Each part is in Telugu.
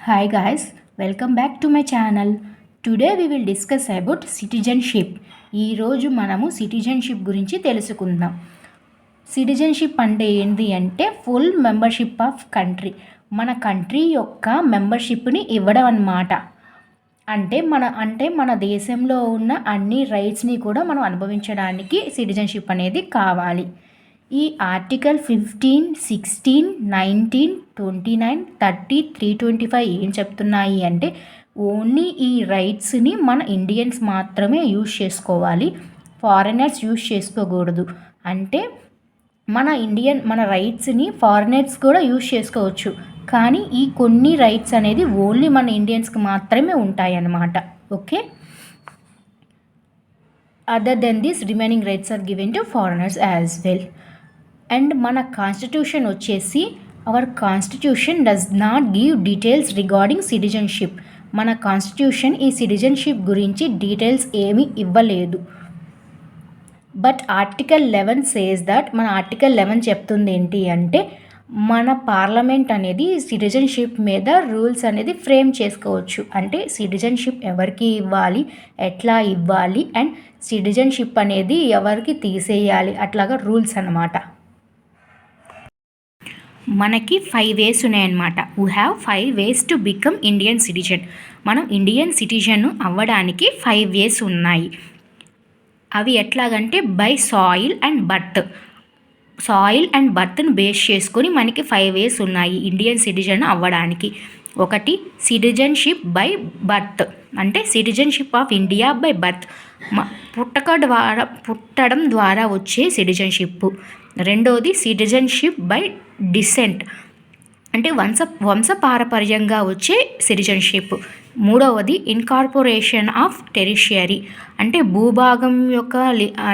Hi guys, welcome back to my channel. Today we will discuss about citizenship. ఈ రోజు మనము సిటిజన్షిప్ గురించి తెలుసుకుందాం. సిటిజన్షిప్ అంటే ఏంటి అంటే ఫుల్ మెంబర్షిప్ ఆఫ్ కంట్రీ. మన కంట్రీ యొక్క మెంబర్షిప్ని ఇవ్వడం అన్నమాట. అంటే మన దేశంలో ఉన్న అన్ని రైట్స్ని కూడా మనం అనుభవించడానికి సిటిజన్షిప్ అనేది కావాలి. ఈ ఆర్టికల్ 15, 16, 19, 29, 30, 325 ఏం చెప్తున్నాయి అంటే ఓన్లీ ఈ రైట్స్ని మన ఇండియన్స్ మాత్రమే యూజ్ చేసుకోవాలి, ఫారినర్స్ యూజ్ చేసుకోకూడదు. అంటే మన రైట్స్ని ఫారినర్స్ కూడా యూజ్ చేసుకోవచ్చు, కానీ ఈ కొన్ని రైట్స్ అనేది ఓన్లీ మన ఇండియన్స్కి మాత్రమే ఉంటాయి అన్నమాట. Okay, other than this remaining rights are given to foreigners as well. And మన కాన్స్టిట్యూషన్ వచ్చేసి our constitution does not give details regarding citizenship. మన కాన్స్టిట్యూషన్ ఈ సిటిజన్షిప్ గురించి డీటెయిల్స్ ఏమీ ఇవ్వలేదు. బట్ ఆర్టికల్ 11 సేస్ దట్, మన ఆర్టికల్ 11 చెప్తుంది ఏంటి అంటే మన పార్లమెంట్ అనేది సిటిజన్షిప్ మీద రూల్స్ అనేది ఫ్రేమ్ చేసుకోవచ్చు. అంటే సిటిజన్షిప్ ఎవరికి ఇవ్వాలి, ఎట్లా ఇవ్వాలి, అండ్ సిటిజన్షిప్ అనేది ఎవరికి తీసేయాలి, అట్లాగా రూల్స్ అన్నమాట. మనకి 5 ways ఉన్నాయన్నమాట. We have 5 ways to become Indian citizen. మనం ఇండియన్ సిటిజన్ అవ్వడానికి 5 ways ఉన్నాయి. అవి ఎట్లాగంటే by soil and birth. Soil and బర్త్ని బేస్ చేసుకొని మనకి 5 ways ఉన్నాయి ఇండియన్ సిటిజన్ అవ్వడానికి. ఒకటి సిటిజన్షిప్ బై బర్త్, అంటే citizenship of India by birth, పుట్టడం ద్వారా వచ్చే సిటిజన్షిప్. రెండోది సిటిజన్షిప్ బై డిసెంట్, అంటే వంశపారపర్యంగా వచ్చే సిటిజన్షిప్. మూడవది ఇన్కార్పొరేషన్ ఆఫ్ టెరిషియరీ, అంటే భూభాగం యొక్క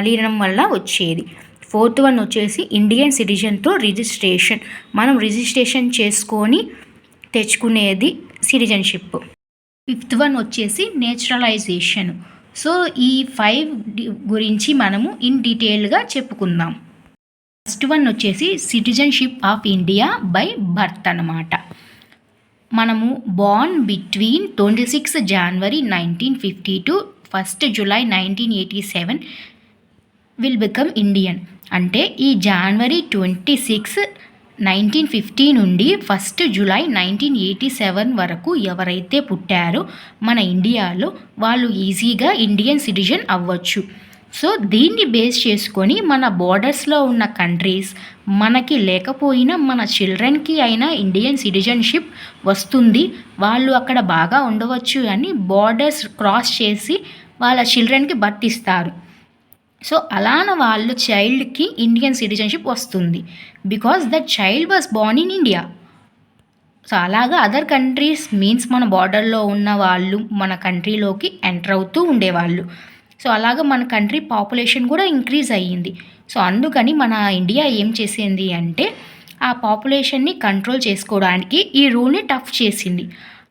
లీనం వల్ల వచ్చేది. ఫోర్త్ వన్ వచ్చేసి ఇండియన్ సిటిజన్తో రిజిస్ట్రేషన్, మనం రిజిస్ట్రేషన్ చేసుకొని తెచ్చుకునేది సిటిజన్షిప్. ఫిఫ్త్ వన్ వచ్చేసి నేచురలైజేషన్. సో ఈ 5 గురించి మనము ఇన్ డీటెయిల్గా చెప్పుకుందాం. ఫస్ట్ వన్ వచ్చేసి citizenship of India by birth అన్నమాట. మనము born between 26 January 1950 to 1 July 1987 will become Indian. అంటే ఈ January 26, 1950 నుండి 1 July 1987 వరకు ఎవరైతే పుట్టారో మన ఇండియాలో వాళ్ళు ఈజీగా ఇండియన్ సిటిజన్ అవ్వచ్చు. సో దీన్ని బేస్ చేసుకొని మన బోర్డర్స్లో ఉన్న కంట్రీస్ మనకి లేకపోయినా మన చిల్డ్రన్కి అయినా ఇండియన్ సిటిజన్షిప్ వస్తుంది, వాళ్ళు అక్కడ బాగా ఉండవచ్చు అని బోర్డర్స్ క్రాస్ చేసి వాళ్ళ చిల్డ్రన్కి బర్త్ ఇస్తారు. సో అలాన వాళ్ళ చైల్డ్కి ఇండియన్ సిటిజన్షిప్ వస్తుంది, because that child was Born in India. So అలాగా అదర్ కంట్రీస్ మీన్స్ మన బార్డర్లో ఉన్న వాళ్ళు మన కంట్రీలోకి ఎంటర్ అవుతూ ఉండేవాళ్ళు. సో అలాగా మన కంట్రీ పాపులేషన్ కూడా ఇంక్రీజ్ అయ్యింది. సో అందుకని మన ఇండియా ఏం చేసింది అంటే ఆ పాపులేషన్ని కంట్రోల్ చేసుకోవడానికి ఈ రూల్ని టఫ్ చేసింది.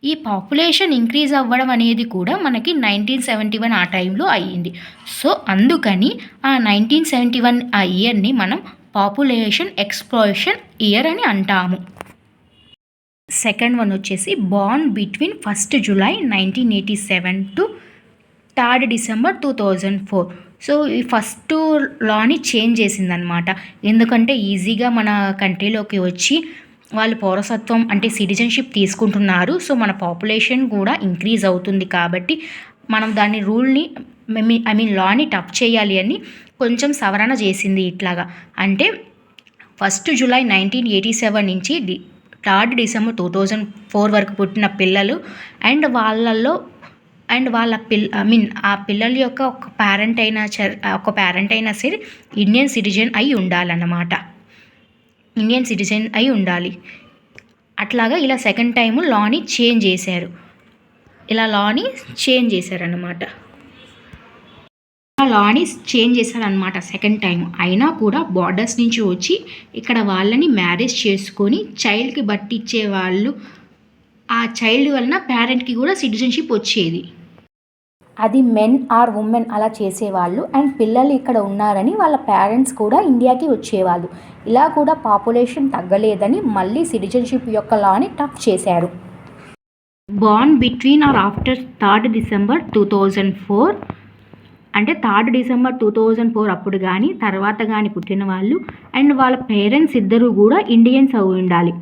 ఈ పాపులేషన్ ఇంక్రీజ్ అవ్వడం అనేది కూడా మనకి 1971 ఆ టైంలో అయ్యింది. సో అందుకని ఆ 1971 ఆ ఇయర్ని మనం పాపులేషన్ ఎక్స్ప్లోషన్ ఇయర్ అని అంటాము. సెకండ్ వన్ వచ్చేసి born between 1 July 1987 to 3 December 2004. So ఈ ఫస్ట్ లాని చేంజ్ చేసిందనమాట. ఎందుకంటే ఈజీగా మన కంట్రీలోకి వచ్చి వాళ్ళు పౌరసత్వం అంటే సిటిజన్షిప్ తీసుకుంటున్నారు. సో మన పాపులేషన్ కూడా ఇంక్రీజ్ అవుతుంది కాబట్టి మనం దాని రూల్ని లాని టఫ్ చేయాలి అని కొంచెం సవరణ చేసింది. ఇట్లాగా అంటే 1 July 1987 నుంచి 3 December 2004 వరకు పుట్టిన పిల్లలు అండ్ వాళ్ళల్లో ఆ పిల్లల యొక్క ఒక పేరెంట్ అయినా సరే ఇండియన్ సిటిజన్ అయి ఉండాలన్నమాట. ఇండియన్ సిటిజన్ అయి ఉండాలి. అట్లాగా ఇలా సెకండ్ టైము లాని చేంజ్ చేశారన్నమాట. లాని చేంజ్ చేశారనమాట సెకండ్ టైం. అయినా కూడా బార్డర్స్ నుంచి వచ్చి ఇక్కడ వాళ్ళని మ్యారేజ్ చేసుకొని చైల్డ్కి బట్టి ఇచ్చేవాళ్ళు. ఆ చైల్డ్ వలన పేరెంట్కి కూడా సిటిజన్షిప్ వచ్చేది. అది మెన్ ఆర్ ఉమెన్ అలా చేసేవాళ్ళు. అండ్ పిల్లలు ఇక్కడ ఉన్నారని వాళ్ళ పేరెంట్స్ కూడా ఇండియాకి వచ్చేవాళ్ళు. ఇలా కూడా పాపులేషన్ తగ్గలేదని మళ్ళీ సిటిజన్షిప్ యొక్క లాని టఫ్ చేశారు. Born between or after 3rd December 2004 అంటే 3rd December 2004 అప్పుడు కానీ తర్వాత కానీ పుట్టిన వాళ్ళు అండ్ వాళ్ళ పేరెంట్స్ ఇద్దరు కూడా ఇండియన్స్ అయి ఉండాలి.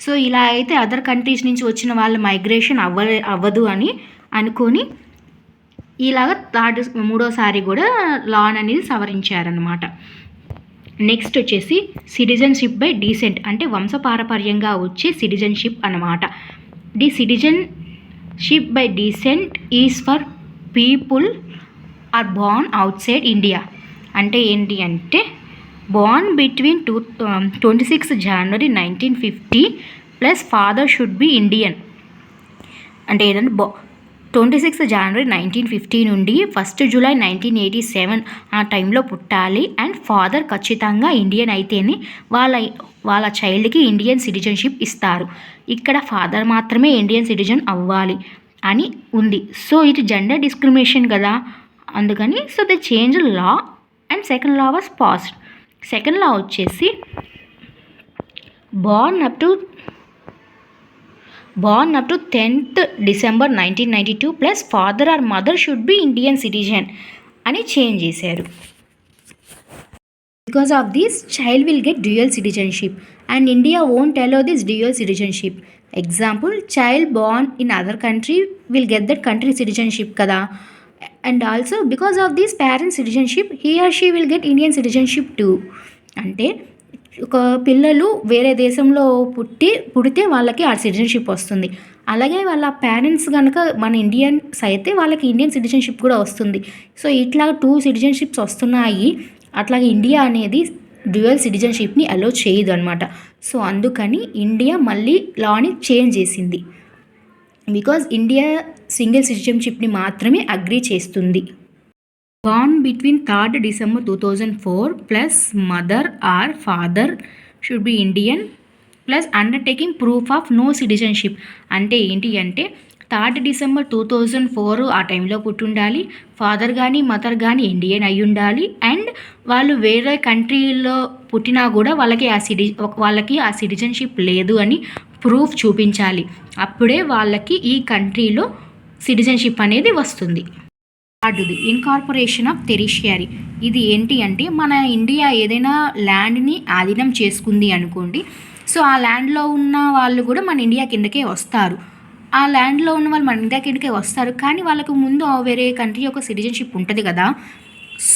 సో ఇలా అయితే అదర్ కంట్రీస్ నుంచి వచ్చిన వాళ్ళ మైగ్రేషన్ అవ్వదు అని అనుకొని ఇలాగ మూడోసారి కూడా లాన్ అనేది సవరించారనమాట. నెక్స్ట్ వచ్చేసి సిటిజన్షిప్ బై డీసెంట్ అంటే వంశపారపర్యంగా వచ్చే సిటిజన్షిప్ అనమాట. The citizenship by descent is for people are born outside India. అంటే ఏంటి అంటే born between 26 January 1950 plus father should be Indian. అంటే ఏదంటే 26 January 1950 నుండి 1 July 1987 ఆ టైంలో పుట్టాలి అండ్ ఫాదర్ ఖచ్చితంగా ఇండియన్ అయితేనే వాళ్ళ చైల్డ్కి ఇండియన్ సిటిజన్షిప్ ఇస్తారు. ఇక్కడ ఫాదర్ మాత్రమే ఇండియన్ సిటిజన్ అవ్వాలి అని ఉంది. సో ఇది జెండర్ డిస్క్రిమినేషన్ కదా, అందుకని so they change law and second law was passed. Second law వచ్చేసి born up to 10th December 1992 plus father or mother should be Indian citizen అని చేంజ్ చేశారు. Because of this child will get dual citizenship and India won't allow this dual citizenship. Example child born in other country will get that country citizenship కదా. And also because of this parents citizenship he or she will get Indian citizenship two. అంటే ఒక పిల్లలు వేరే దేశంలో పుడితే వాళ్ళకి ఆ సిటిజన్షిప్ వస్తుంది. అలాగే వాళ్ళ పేరెంట్స్ కనుక మన ఇండియన్స్ అయితే వాళ్ళకి ఇండియన్ సిటిజన్షిప్ కూడా వస్తుంది. సో ఇట్లా 2 సిటిజన్షిప్స్ వస్తున్నాయి. అట్లాగే ఇండియా అనేది డ్యూయల్ సిటిజన్షిప్ని అలో చేయదు అనమాట. సో అందుకని ఇండియా మళ్ళీ లాని చేంజ్ చేసింది. బికాజ్ ఇండియా సింగిల్ సిటిజన్షిప్ని మాత్రమే అగ్రీ చేస్తుంది. Born between 3rd December 2004 plus mother or father should be Indian plus undertaking proof of no citizenship. అంటే ఏంటి అంటే 3rd December 2004 ఆ టైంలో పుట్టి ఉండాలి, ఫాదర్ కానీ మదర్ కానీ ఇండియన్ అయి ఉండాలి అండ్ వాళ్ళు వేరే కంట్రీలో పుట్టినా కూడా వాళ్ళకి ఆ సిటిజన్షిప్ లేదు అని ప్రూఫ్ చూపించాలి. అప్పుడే వాళ్ళకి ఈ కంట్రీలో సిటిజన్షిప్ అనేది వస్తుంది. థర్డ్ది ఇన్కార్పొరేషన్ ఆఫ్ టెరిషియరీ. ఇది ఏంటి అంటే మన ఇండియా ఏదైనా ల్యాండ్ని ఆధీనం చేసుకుంది అనుకోండి, సో ఆ ల్యాండ్లో ఉన్న వాళ్ళు కూడా మన ఇండియా కిందకే వస్తారు. ఆ ల్యాండ్లో ఉన్న వాళ్ళు మన ఇండియా కిందకే వస్తారు, కానీ వాళ్ళకు ముందు వేరే కంట్రీ యొక్క సిటిజన్షిప్ ఉంటుంది కదా.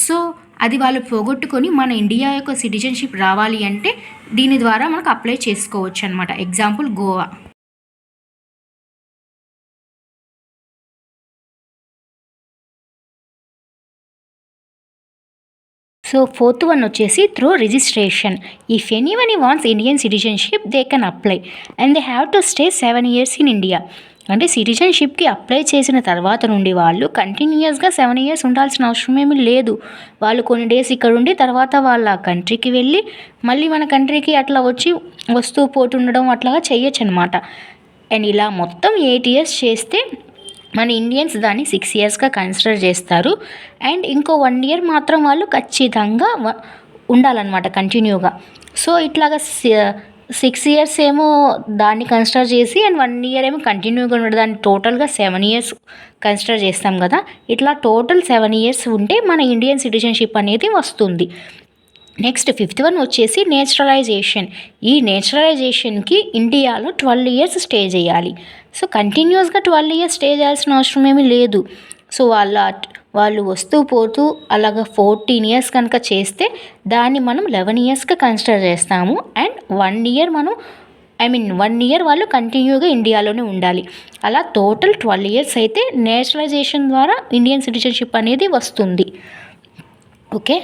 సో అది వాళ్ళు పోగొట్టుకొని మన ఇండియా యొక్క సిటిజన్షిప్ రావాలి అంటే దీని ద్వారా మనకు అప్లై చేసుకోవచ్చు అనమాట. Example Goa. So 4th one వచ్చేసి through registration. If anyone wants Indian citizenship they can apply and they have to stay 7 years in India. అంటే సిటిజన్షిప్కి అప్లై చేసిన తర్వాత నుండి వాళ్ళు కంటిన్యూస్గా 7 years ఉండాల్సిన అవసరం ఏమీ లేదు. వాళ్ళు కొన్ని డేస్ ఇక్కడ ఉండి తర్వాత వాళ్ళ కంట్రీకి వెళ్ళి మళ్ళీ మన కంట్రీకి అట్లా వస్తూ పోతుండడం అట్లాగా చేయొచ్చు అనమాట. అండ్ ఇలా మొత్తం 8 years చేస్తే మన ఇండియన్స్ దాన్ని 6 yearsగా కన్సిడర్ చేస్తారు. అండ్ ఇంకో 1 year మాత్రం వాళ్ళు ఖచ్చితంగా ఉండాలన్నమాట కంటిన్యూగా. సో ఇట్లాగా 6 years ఏమో దాన్ని కన్సిడర్ చేసి అండ్ 1 year ఏమో కంటిన్యూగా ఉండదు, దాన్ని టోటల్గా 7 years కన్సిడర్ చేస్తాం కదా. ఇట్లా టోటల్ 7 years ఉంటే మన ఇండియన్ సిటిజన్షిప్ అనేది వస్తుంది. నెక్స్ట్ 5th one వచ్చేసి నేచురలైజేషన్. ఈ నేచురలైజేషన్కి ఇండియాలో 12 years స్టే చేయాలి. సో కంటిన్యూస్గా 12 years స్టే చేయాల్సిన అవసరం ఏమీ లేదు. సో వాళ్ళు వస్తూ పోతూ అలాగా 14 years కనుక చేస్తే దాన్ని మనం 11 yearsగా కన్సిడర్ చేస్తాము. అండ్ 1 year వాళ్ళు కంటిన్యూగా ఇండియాలోనే ఉండాలి. అలా టోటల్ 12 years అయితే నేచురలైజేషన్ ద్వారా ఇండియన్ సిటిజన్షిప్ అనేది వస్తుంది. ఓకే.